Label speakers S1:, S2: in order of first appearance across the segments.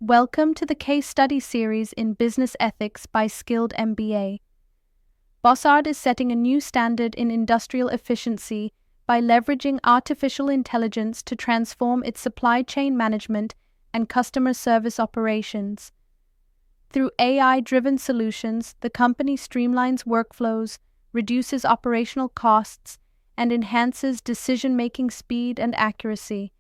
S1: Welcome to the case study series in Business Ethics by Skilled MBA. Bossard is setting a new standard in industrial efficiency by leveraging artificial intelligence to transform its supply chain management and customer service operations. Through AI-driven solutions, the company streamlines workflows, reduces operational costs, and enhances decision-making speed and accuracy.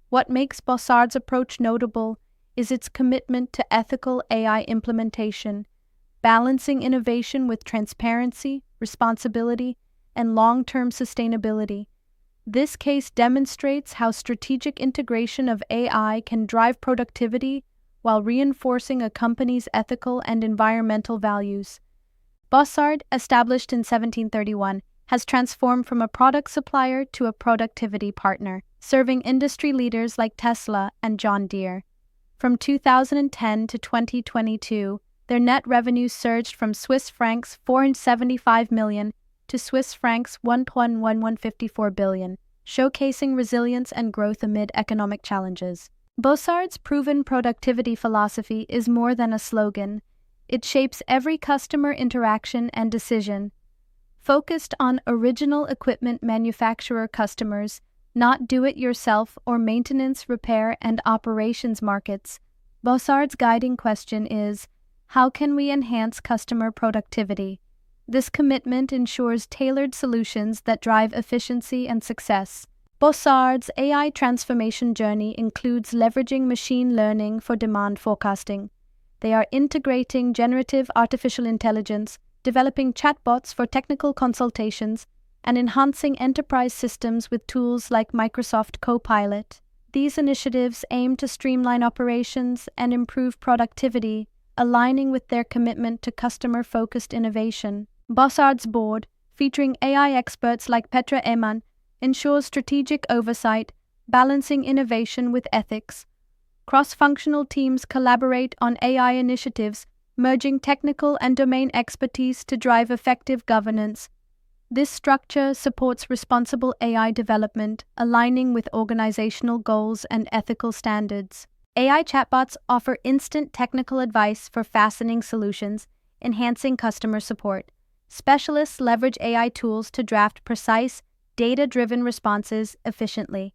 S1: What makes Bossard's approach notable is its commitment to ethical AI implementation, balancing innovation with transparency, responsibility, and long-term sustainability. This case demonstrates how strategic integration of AI can drive productivity while reinforcing a company's ethical and environmental values. Bossard, established in 1731, has transformed from a product supplier to a productivity partner, serving industry leaders like Tesla and John Deere. From 2010 to 2022, their net revenues surged from Swiss francs 475 million to Swiss francs 1.1154 billion, showcasing resilience and growth amid economic challenges. Bossard's proven productivity philosophy is more than a slogan. It shapes every customer interaction and decision. Focused on original equipment manufacturer customers, not do-it-yourself or maintenance, repair, and operations markets, Bossard's guiding question is, how can we enhance customer productivity? This commitment ensures tailored solutions that drive efficiency and success. Bossard's AI transformation journey includes leveraging machine learning for demand forecasting. They are integrating generative artificial intelligence, developing chatbots for technical consultations, and enhancing enterprise systems with tools like Microsoft Copilot. These initiatives aim to streamline operations and improve productivity, aligning with their commitment to customer-focused innovation. Bossard's board, featuring AI experts like Petra Eman, ensures strategic oversight, balancing innovation with ethics. Cross-functional teams collaborate on AI initiatives, merging technical and domain expertise to drive effective governance. This structure supports responsible AI development, aligning with organizational goals and ethical standards. AI chatbots offer instant technical advice for fastening solutions, enhancing customer support. Specialists leverage AI tools to draft precise, data-driven responses efficiently.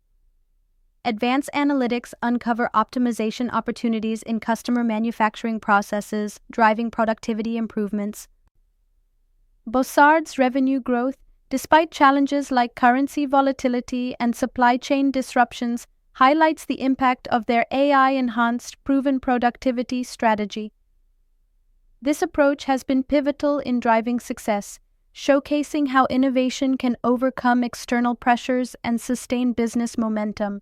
S1: Advanced analytics uncover optimization opportunities in customer manufacturing processes, driving productivity improvements. Bossard's revenue growth, despite challenges like currency volatility and supply chain disruptions, highlights the impact of their AI-enhanced proven productivity strategy. This approach has been pivotal in driving success, showcasing how innovation can overcome external pressures and sustain business momentum.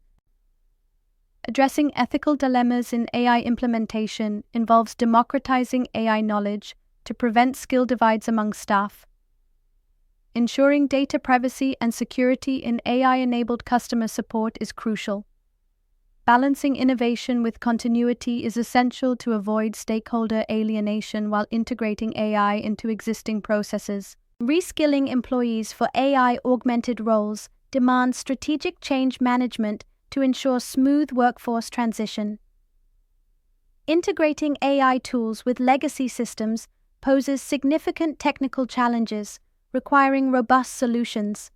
S1: Addressing ethical dilemmas in AI implementation involves democratizing AI knowledge to prevent skill divides among staff. Ensuring data privacy and security in AI-enabled customer support is crucial. Balancing innovation with continuity is essential to avoid stakeholder alienation while integrating AI into existing processes. Reskilling employees for AI-augmented roles demands strategic change management to ensure smooth workforce transition. Integrating AI tools with legacy systems poses significant technical challenges, requiring robust solutions.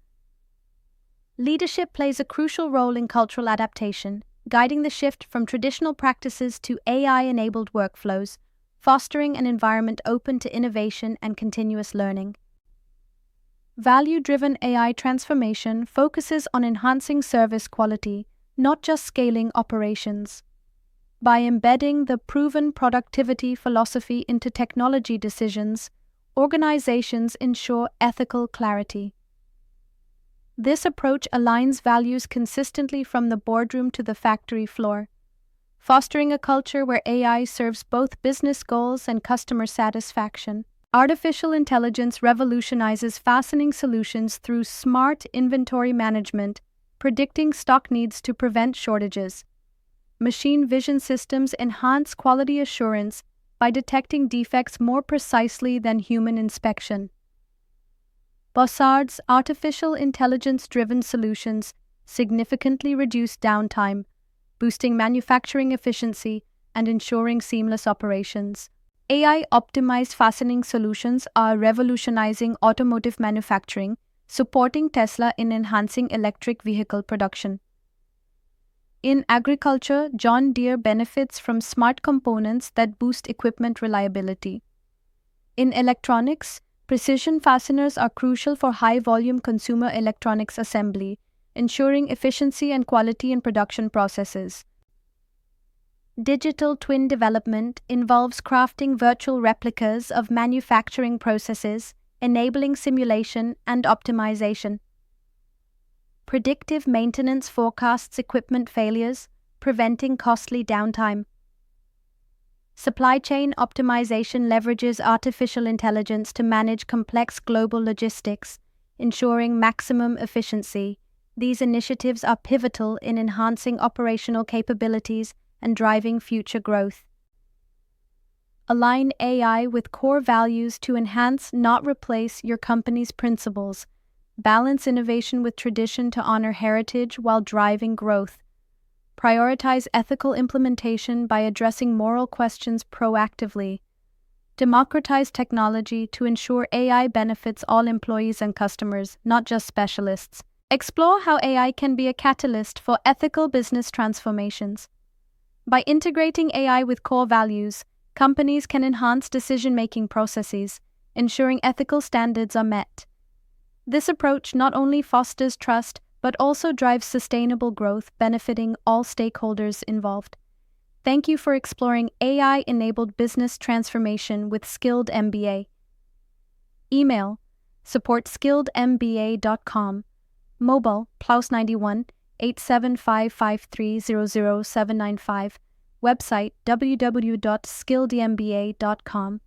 S1: Leadership plays a crucial role in cultural adaptation, guiding the shift from traditional practices to AI-enabled workflows, fostering an environment open to innovation and continuous learning. Value-driven AI transformation focuses on enhancing service quality, not just scaling operations. By embedding the proven productivity philosophy into technology decisions, organizations ensure ethical clarity. This approach aligns values consistently from the boardroom to the factory floor, fostering a culture where AI serves both business goals and customer satisfaction. Artificial intelligence revolutionizes fastening solutions through smart inventory management, predicting stock needs to prevent shortages. Machine vision systems enhance quality assurance by detecting defects more precisely than human inspection. Bossard's artificial intelligence-driven solutions significantly reduce downtime, boosting manufacturing efficiency and ensuring seamless operations. AI-optimized fastening solutions are revolutionizing automotive manufacturing, supporting Tesla in enhancing electric vehicle production. In agriculture, John Deere benefits from smart components that boost equipment reliability. In electronics, precision fasteners are crucial for high-volume consumer electronics assembly, ensuring efficiency and quality in production processes. Digital twin development involves crafting virtual replicas of manufacturing processes, enabling simulation and optimization. Predictive maintenance forecasts equipment failures, preventing costly downtime. Supply chain optimization leverages artificial intelligence to manage complex global logistics, ensuring maximum efficiency. These initiatives are pivotal in enhancing operational capabilities and driving future growth. Align AI with core values to enhance, not replace, your company's principles. Balance innovation with tradition to honor heritage while driving growth. Prioritize ethical implementation by addressing moral questions proactively. Democratize technology to ensure AI benefits all employees and customers, not just specialists. Explore how AI can be a catalyst for ethical business transformations. By integrating AI with core values, companies can enhance decision-making processes, ensuring ethical standards are met. This approach not only fosters trust, but also drives sustainable growth, benefiting all stakeholders involved. Thank you for exploring AI-enabled business transformation with Skilled MBA. Email: support@skilledmba.com. Mobile: +91 87553000795. Website: www.skilledmba.com.